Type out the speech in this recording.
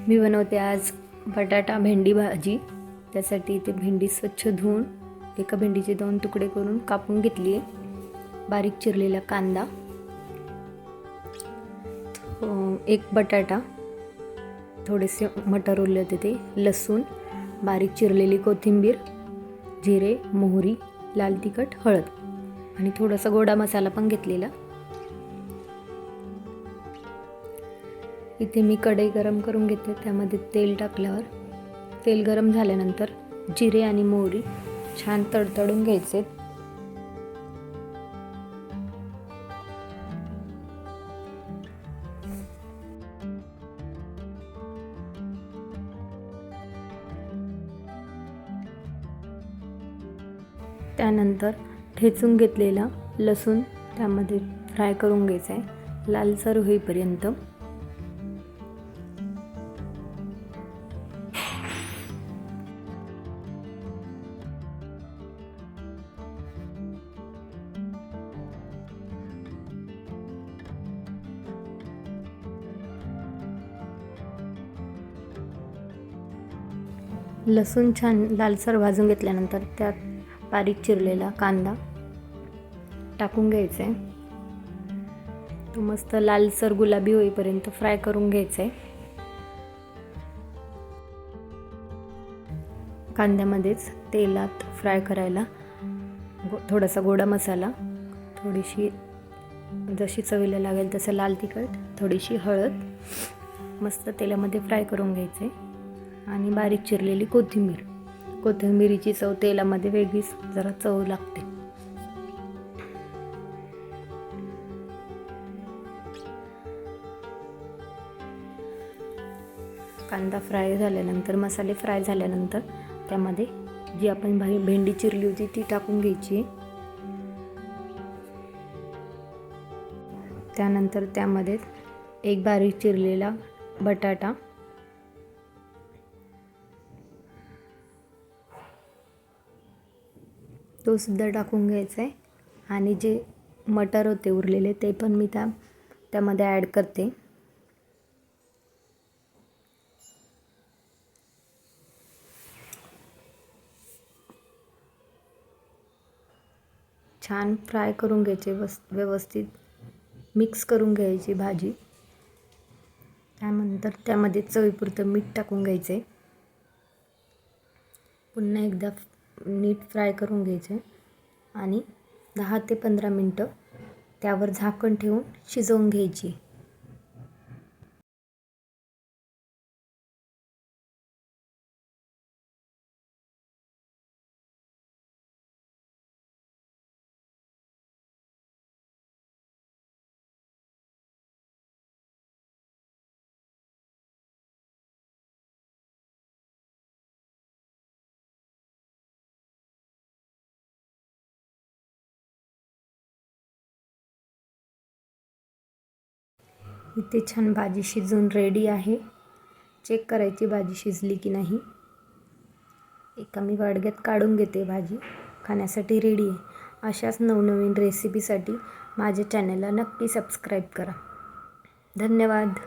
मी बनवते आज बटाटा भेंडी भाजी। त्यासाठी इथे भेंडी स्वच्छ धुवून एका भेंडीचे 2 तुकडे करून कापून घेतली आहे। बारीक चिरलेला कांदा, एक बटाटा, थोडेसे मटर उरले होते ते, लसूण, बारीक चिरलेली कोथिंबीर, जिरे, मोहरी, लाल तिखट, हळद आणि थोडासा गोडा मसाला पण घेतलेला। इथे मी कढई गरम करून घेतली, त्यामध्ये तेल टाकल्यावर तेल गरम झाल्यानंतर जिरे आणि मोहरी छान तडतडून घ्यायचे। त्यानंतर ठेचून घेतलेला लसूण त्यामध्ये फ्राय करून घ्यायचा आहे, लालसर होईपर्यंत। लसूण छान लालसर भाजून घेतल्यानंतर त्यात बारीक चिरलेला कांदा टाकून घ्यायचा आहे। तो मस्त लालसर गुलाबी होईपर्यंत फ्राय करून घ्यायचा आहे। कांद्यामध्येच तेलात फ्राय करायला थोडासा गोडा मसाला, थोडीशी जशी चवीला लागेल तसं लाल तिखट, थोडीशी हळद मस्त तेलामध्ये फ्राय करून घ्यायचे। आणि बारीक चिरलेली कोथिंबीरीची चव तेलामध्ये वेगळीच जरा चव लागते। कांदा फ्राय झाल्यानंतर, मसाले फ्राय झाल्यानंतर त्यामध्ये जी आपण भेंडी चिरली होती ती टाकून घ्यायची। त्यानंतर त्यामध्ये एक बारीक चिरलेला बटाटा, तो सुद्धा टाकून घ्यायचा आहे। आणि जे मटर होते उरलेले ते पण मी त्यामध्ये ॲड करते। छान फ्राय करून घ्यायचे, व्यवस्थित मिक्स करून घ्यायची भाजी। त्यानंतर त्यामध्ये चवीपुरतं मीठ टाकून घ्यायचे, पुन्हा एकदा नीट फ्राय करून घ्यायचे आणि 10 ते 15 मिनटं त्यावर झाकण ठेवून शिजवून घ्यायची। इथे छान भाजी शिजून रेडी आहे। चेक करायची भाजी शिजली की नाही। एका मी वाडग्यात काढून घेते, भाजी खाण्यासाठी रेडी आहे। अशाच नवनवीन रेसिपीसाठी माझ्या चॅनलला नक्की सबस्क्राईब करा। धन्यवाद।